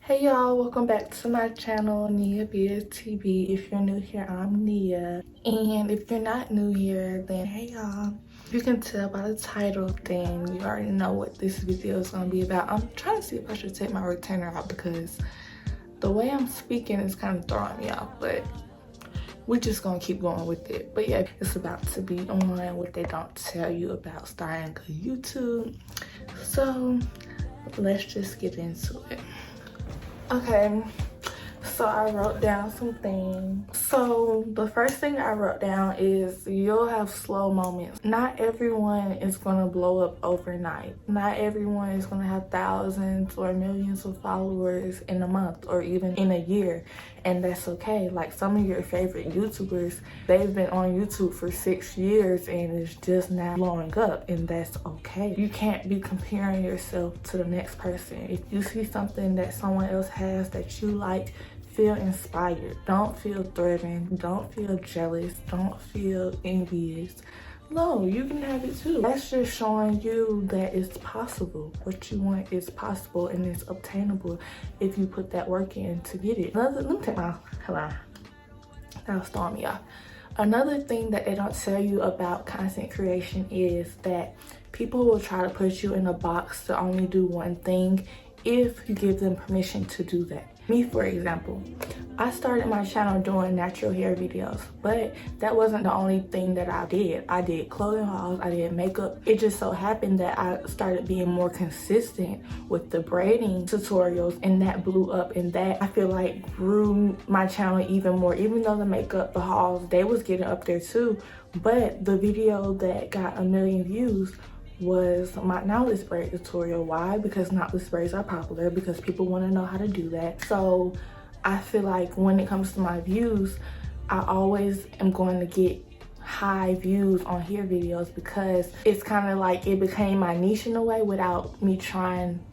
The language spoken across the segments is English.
Hey y'all, welcome back to my channel, Nia Biz TV. If you're new here, I'm Nia. And if you're not new here, then hey y'all. You can tell by the title, then you already know what this video is gonna be about. I'm trying to see if I should take my retainer out because the way I'm speaking is kind of throwing me off, but we're just gonna keep going with it. But yeah, it's about to be on what they don't tell you about starting a YouTube. So let's just get into it. Okay, so I wrote down some things. So the first thing I wrote down is you'll have slow moments. Not everyone is gonna blow up overnight. Not everyone is gonna have thousands or millions of followers in a month or even in a year, and that's okay. Like some of your favorite YouTubers, they've been on YouTube for 6 years and it's just now blowing up, and that's okay. You can't be comparing yourself to the next person. If you see something that someone else has that you like, feel inspired. Don't feel threatened. Don't feel jealous. Don't feel envious. No, you can have it too. That's just showing you that it's possible. What you want is possible and it's obtainable if you put that work in to get it. Let me take my, hello. That was throwing me off. Another thing that they don't tell you about content creation is that people will try to put you in a box to only do one thing if you give them permission to do that. Me, for example, I started my channel doing natural hair videos, but that wasn't the only thing that I did. I did clothing hauls, I did makeup. It just so happened that I started being more consistent with the braiding tutorials, and that blew up, and that I feel like grew my channel even more. Even though the makeup, the hauls, they was getting up there too, but the video that got 1 million views was my knotless braid tutorial. Why? Because knotless braids are popular, because people want to know how to do that. So I feel like when it comes to my views, I always am going to get high views on hair videos because it's kind of like it became my niche in a way without me trying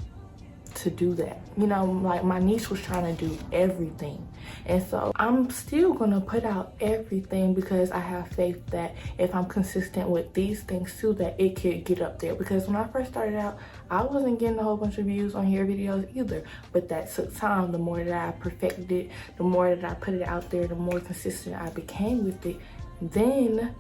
to do that. You know, like my niche was trying to do everything, and so I'm still gonna put out everything because I have faith that if I'm consistent with these things too, that it could get up there. Because when I first started out, I wasn't getting a whole bunch of views on hair videos either, but that took time. The more that I perfected it, the more that I put it out there, the more consistent I became with it, then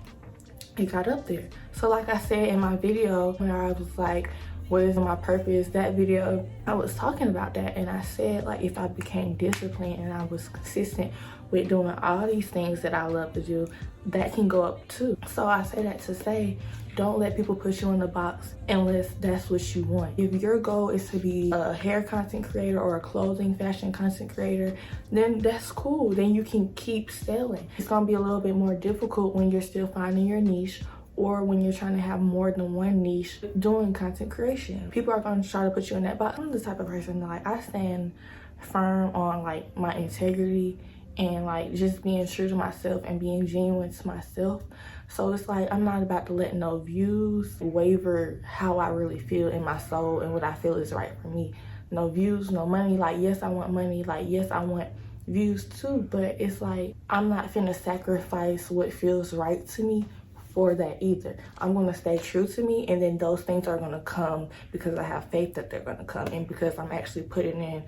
it got up there. So like I said in my video when I was like, what is my purpose, that video, I was talking about that, and I said like if I became disciplined and I was consistent with doing all these things that I love to do, that can go up too. So I say that to say, don't let people put you in the box unless that's what you want. If your goal is to be a hair content creator or a clothing fashion content creator, then that's cool. Then you can keep selling. It's gonna be a little bit more difficult when you're still finding your niche, or when you're trying to have more than one niche doing content creation. People are going to try to put you in that box. I'm the type of person that like I stand firm on like my integrity and like just being true to myself and being genuine to myself. So it's like I'm not about to let no views waver how I really feel in my soul and what I feel is right for me. No views, no money. Like yes, I want money. Like yes, I want views too, but it's like I'm not finna sacrifice what feels right to me for that either. I'm gonna stay true to me, and then those things are gonna come because I have faith that they're gonna come, and because I'm actually putting in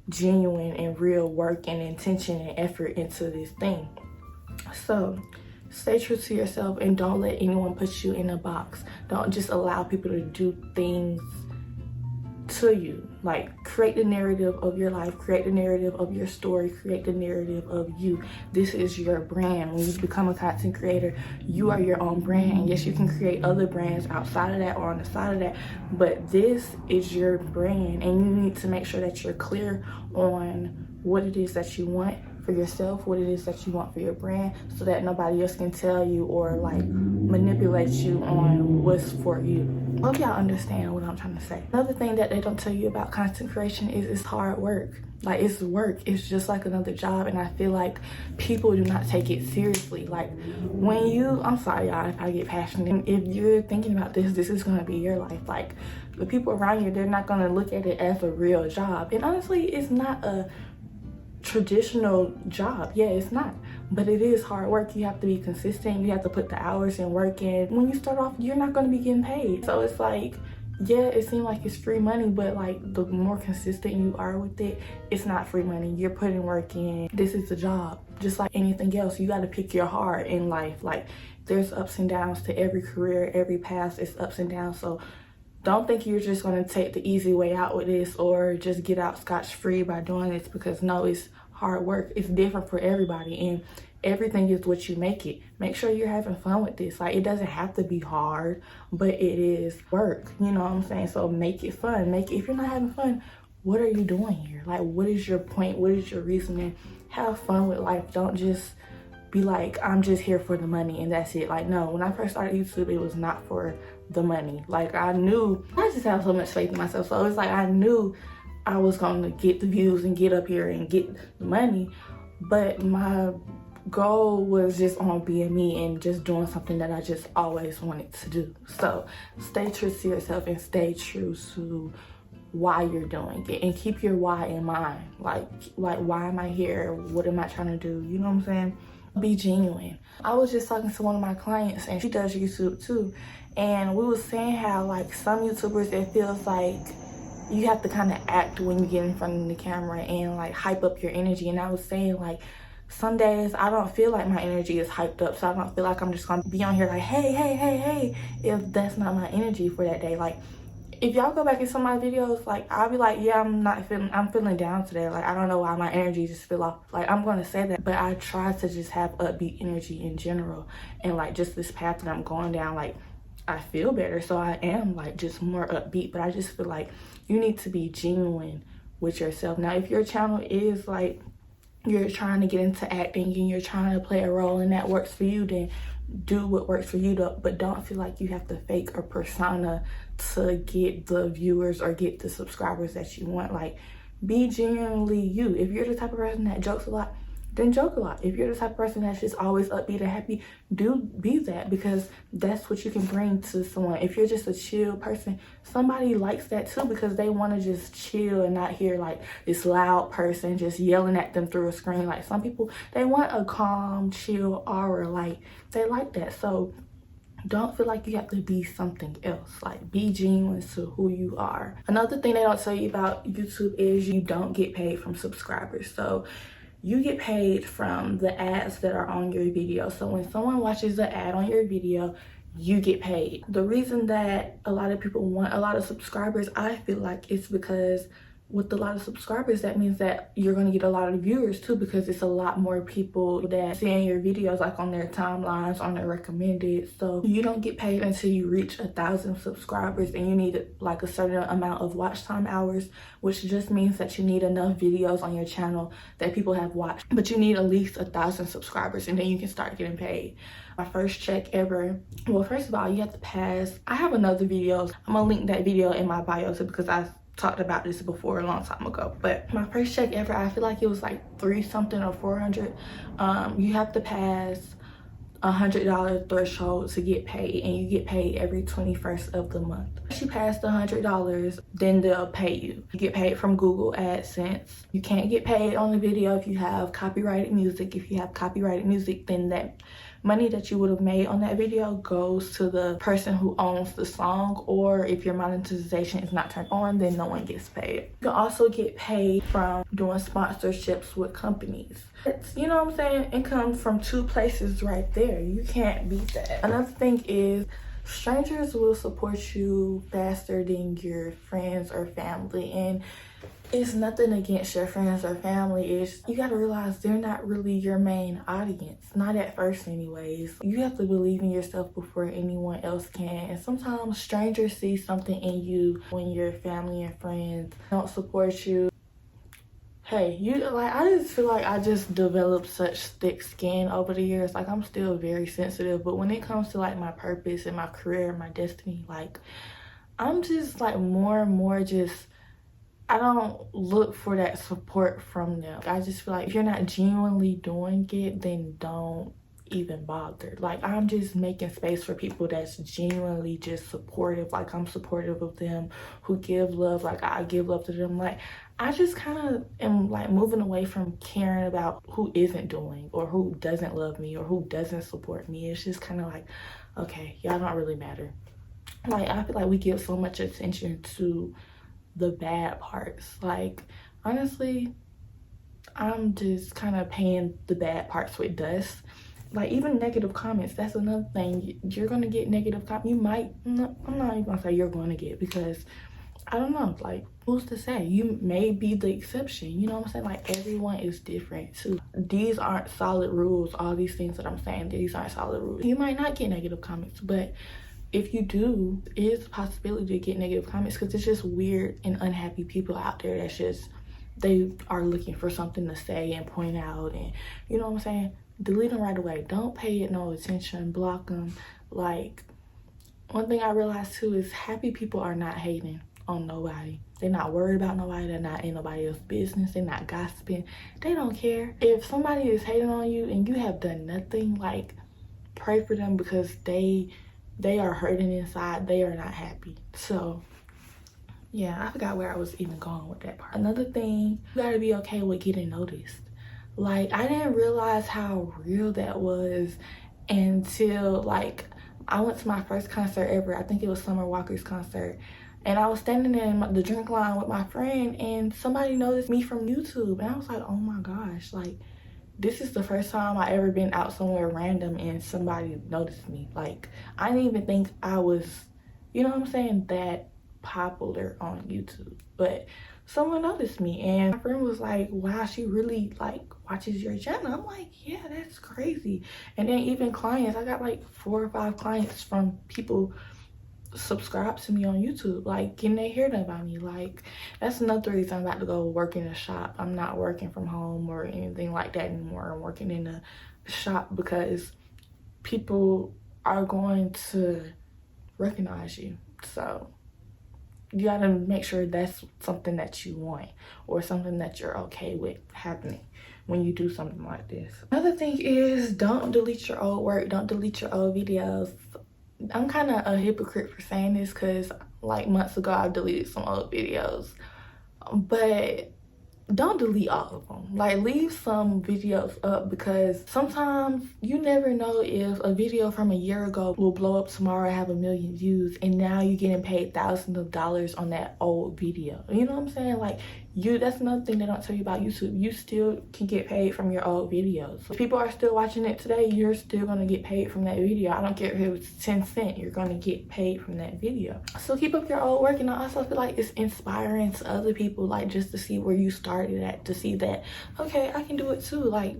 genuine and real work and intention and effort into this thing. So stay true to yourself and don't let anyone put you in a box. Don't just allow people to do things to you. Like create the narrative of your life, create the narrative of your story, create the narrative of you. This is your brand. When you become a content creator, you are your own brand. And yes, you can create other brands outside of that or on the side of that, but this is your brand, and you need to make sure that you're clear on what it is that you want for yourself, what it is that you want for your brand, so that nobody else can tell you or like manipulate you on what's for you. Hope y'all understand what I'm trying to say. Another thing that they don't tell you about content creation is it's hard work. Like it's work. It's just like another job, and I feel like people do not take it seriously. Like when you, I'm sorry y'all if I get passionate, if you're thinking about this is gonna be your life. Like the people around you, they're not gonna look at it as a real job. And honestly, it's not a traditional job. Yeah, it's not, but it is hard work. You have to be consistent. You have to put the hours and work in. When you start off, you're not going to be getting paid. So it's like yeah, it seems like it's free money, but like the more consistent you are with it, it's not free money. You're putting work in. This is a job. Just like anything else, you got to pick your heart in life. Like there's ups and downs to every career, every path is ups and downs. So don't think you're just going to take the easy way out with this or just get out scotch-free by doing this, because no, it's hard work. It's different for everybody, and everything is what you make it. Make sure you're having fun with this. Like, it doesn't have to be hard, but it is work. You know what I'm saying? So make it fun. If you're not having fun, what are you doing here? Like, what is your point? What is your reasoning? Have fun with life. Don't just be like, I'm just here for the money and that's it. Like, no, when I first started YouTube, it was not for the money. Like, I knew, I just have so much faith in myself. So it's like, I knew I was going to get the views and get up here and get the money, but my goal was just on being me and just doing something that I just always wanted to do. So stay true to yourself and stay true to why you're doing it, and keep your why in mind. Like why am I here? What am I trying to do? You know what I'm saying? Be genuine. I was just talking to one of my clients, and she does YouTube too, and we was saying how like some YouTubers, it feels like you have to kind of act when you get in front of the camera and like hype up your energy. And I was saying, like, some days I don't feel like my energy is hyped up, so I don't feel like I'm just gonna be on here like, hey, if that's not my energy for that day. Like, if y'all go back into my videos, like, I'll be like, yeah, I'm feeling down today. Like, I don't know why my energy just fell off. Like, I'm gonna say that, but I try to just have upbeat energy in general. And like, just this path that I'm going down, like, I feel better, so I am like just more upbeat. But I just feel like you need to be genuine with yourself. Now, if your channel is like, you're trying to get into acting and you're trying to play a role and that works for you, then do what works for you, but don't feel like you have to fake a persona to get the viewers or get the subscribers that you want. Like, be genuinely you. If you're the type of person that jokes a lot, then joke a lot. If you're the type of person that's just always upbeat and happy, be that, because that's what you can bring to someone. If you're just a chill person, somebody likes that too, because they want to just chill and not hear like this loud person just yelling at them through a screen. Like, some people, they want a calm, chill aura. Like, they like that. So don't feel like you have to be something else. Like, be genuine to who you are. Another thing they don't tell you about YouTube is you don't get paid from subscribers. So you get paid from the ads that are on your video. So when someone watches the ad on your video, you get paid. The reason that a lot of people want a lot of subscribers, I feel like, it's because with a lot of subscribers, that means that you're going to get a lot of viewers too, because it's a lot more people that seeing your videos like on their timelines, on their recommended. So you don't get paid until you reach 1,000 subscribers, and you need like a certain amount of watch time hours, which just means that you need enough videos on your channel that people have watched. But you need at least 1,000 subscribers, and then you can start getting paid. My first check ever, well, first of all, you have to pass, I have another video, I'm gonna link that video in my bio too, because I talked about this before a long time ago. But my first check ever, I feel like it was like 3 something or 400. You have to pass $100 threshold to get paid, and you get paid every 21st of the month. Once you pass the $100, then they'll pay you. You get paid from Google AdSense. You can't get paid on the video if you have copyrighted music. If you have copyrighted music, then that money that you would have made on that video goes to the person who owns the song, or if your monetization is not turned on, then no one gets paid. You can also get paid from doing sponsorships with companies. It's, you know what I'm saying, income from 2 places right there. You can't beat that. Another thing is, strangers will support you faster than your friends or family, and it's nothing against your friends or family. It's, you gotta realize they're not really your main audience. Not at first anyways. You have to believe in yourself before anyone else can. And sometimes strangers see something in you when your family and friends don't support you. Hey, I just feel like I just developed such thick skin over the years. Like, I'm still very sensitive, but when it comes to like my purpose and my career and my destiny, like, I'm just like more and more just, I don't look for that support from them. I just feel like if you're not genuinely doing it, then don't even bother. Like, I'm just making space for people that's genuinely just supportive. Like, I'm supportive of them, who give love like I give love to them. Like, I just kind of am like moving away from caring about who isn't doing or who doesn't love me or who doesn't support me. It's just kind of like, okay, y'all don't really matter. Like, I feel like we give so much attention to the bad parts. Like, honestly, I'm just kind of paying the bad parts with dust. Like, even negative comments, that's another thing. You're gonna get negative comments. You might, no, I'm not even gonna say you're gonna get, because I don't know, like, who's to say? You may be the exception, you know what I'm saying? Like, everyone is different too. These aren't solid rules. All these things that I'm saying, these aren't solid rules. You might not get negative comments, but if you do, it is a possibility to get negative comments, because it's just weird and unhappy people out there that's just, they are looking for something to say and point out, and you know what I'm saying? Delete them right away. Don't pay it no attention. Block them. Like, one thing I realized too is happy people are not hating on nobody. They're not worried about nobody. They're not in nobody else's business. They're not gossiping. They don't care. If somebody is hating on you and you have done nothing, like, pray for them, because they are hurting inside. They are not happy. So yeah, I forgot where I was even going with that part. Another thing, you gotta be okay with getting noticed. Like, I didn't realize how real that was until, like, I went to my first concert ever. I think it was Summer Walker's concert. And I was standing in the drink line with my friend, and somebody noticed me from YouTube. And I was like, oh my gosh, like, this is the first time I ever been out somewhere random and somebody noticed me. Like, I didn't even think I was, you know what I'm saying, that popular on YouTube. But someone noticed me, and my friend was like, wow, she really, like, watches your channel. I'm like, yeah, that's crazy. And then even clients, I got like 4 or 5 clients from people subscribe to me on YouTube, like, getting they hear that about me. Like, that's another reason I'm about to go work in a shop. I'm not working from home or anything like that anymore. I'm working in a shop because people are going to recognize you. So you gotta make sure that's something that you want, or something that you're okay with happening when you do something like this. Another thing is, don't delete your old work. Don't delete your old videos. I'm kind of a hypocrite for saying this, because like months ago I deleted some old videos, but don't delete all of them. Like, leave some videos up, because sometimes you never know if a video from a year ago will blow up tomorrow, have 1 million views, and now you're getting paid thousands of dollars on that old video. You know what I'm saying? Like, that's another thing they don't tell you about YouTube. You still can get paid from your old videos. If people are still watching it today, you're still gonna get paid from that video. I don't care if it was 10 cents, you're gonna get paid from that video. So keep up your old work. And I also feel like it's inspiring to other people, like, just to see where you started at, to see that, okay, I can do it too. Like,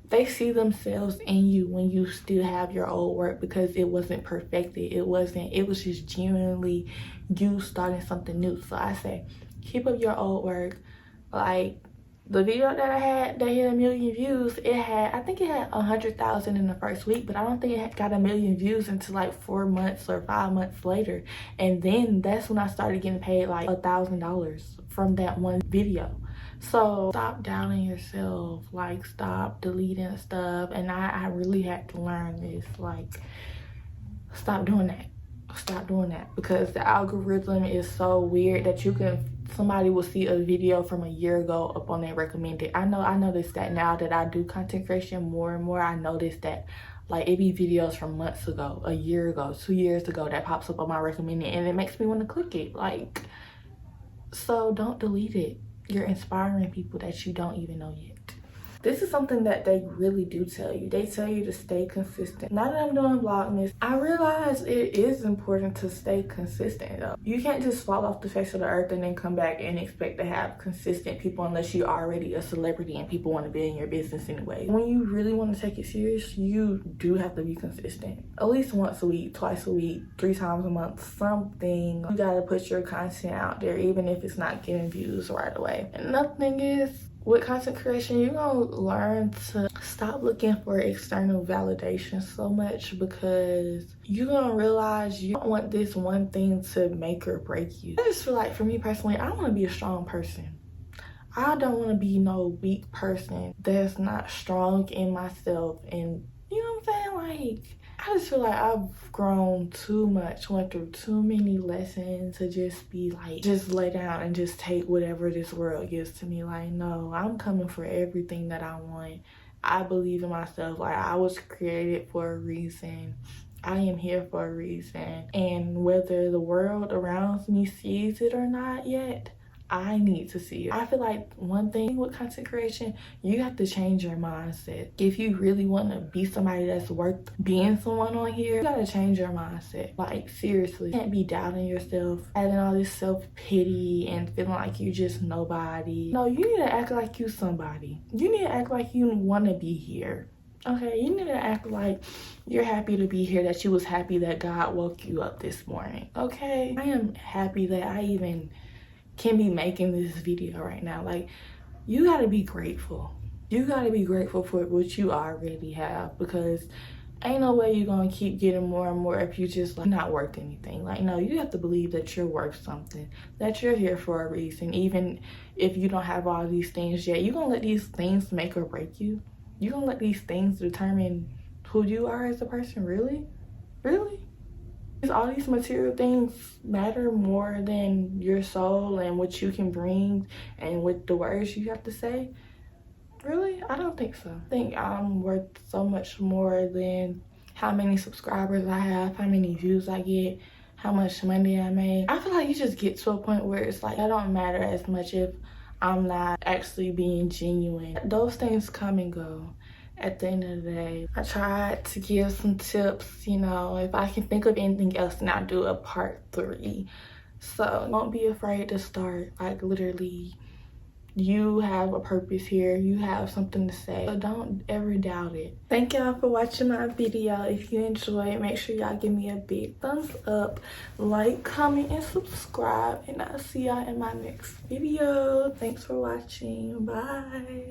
they see themselves in you when you still have your old work, because it wasn't perfected. It was just genuinely you starting something new. So I say, keep up your old work. Like, the video that I had that hit 1 million views, I think it had 100,000 in the first week, but I don't think it had got 1 million views until like 4 months or 5 months later. And then that's when I started getting paid like $1,000 from that one video. So stop doubting yourself. Like, stop deleting stuff. And I really had to learn this. Like, stop doing that. Stop doing that, because the algorithm is so weird that somebody will see a video from a year ago up on their recommended. I noticed that now that I do content creation more and more. I noticed that, like, it be videos from months ago, a year ago, 2 years ago that pops up on my recommended, and it makes me want to click it. Like, so don't delete it. You're inspiring people that you don't even know yet. This is something that they really do tell you. They tell you to stay consistent. Now that I'm doing Vlogmas, I realize it is important to stay consistent though. You can't just fall off the face of the earth and then come back and expect to have consistent people, unless you're already a celebrity and people want to be in your business anyway. When you really want to take it serious, you do have to be consistent. At least once a week, twice a week, 3 times a month, something. You gotta put your content out there, even if it's not getting views right away. And another thing is, with content creation, you're gonna learn to stop looking for external validation so much, because you're gonna realize you don't want this one thing to make or break you. I just feel like, for me personally, I want to be a strong person. I don't want to be no weak person that's not strong in myself. And you know what I'm saying? Like, I just feel like I've grown too much, went through too many lessons to just be like, just lay down and just take whatever this world gives to me. Like, no, I'm coming for everything that I want. I believe in myself. Like, I was created for a reason. I am here for a reason. And whether the world around me sees it or not yet, I need to see it. I feel like one thing with content creation, you have to change your mindset. If you really want to be somebody that's worth being someone on here, you gotta change your mindset. Like, seriously, you can't be doubting yourself, having all this self-pity and feeling like you just nobody. No, you need to act like you somebody. You need to act like you want to be here. Okay, you need to act like you're happy to be here, that you was happy that God woke you up this morning. Okay, I am happy that I even can be making this video right now. Like, you gotta be grateful. You gotta be grateful for what you already have, because ain't no way you're gonna keep getting more and more if you just like not worth anything. Like, no, you have to believe that you're worth something, that you're here for a reason. Even if you don't have all these things yet, you're gonna let these things make or break you. You're gonna let these things determine who you are as a person. Really? All these material things matter more than your soul and what you can bring and with the words you have to say? Really? I don't think so. I think I'm worth so much more than how many subscribers I have, how many views I get, how much money I make. I feel like you just get to a point where it's like, that don't matter as much if I'm not actually being genuine. Those things come and go. At the end of the day, I tried to give some tips, you know, if I can think of anything else, then I'll do a part 3. So don't be afraid to start. Like, literally, you have a purpose here, you have something to say, so don't ever doubt it. Thank y'all for watching my video. If you enjoyed, make sure y'all give me a big thumbs up, like, comment, and subscribe, and I'll see y'all in my next video. Thanks for watching. Bye.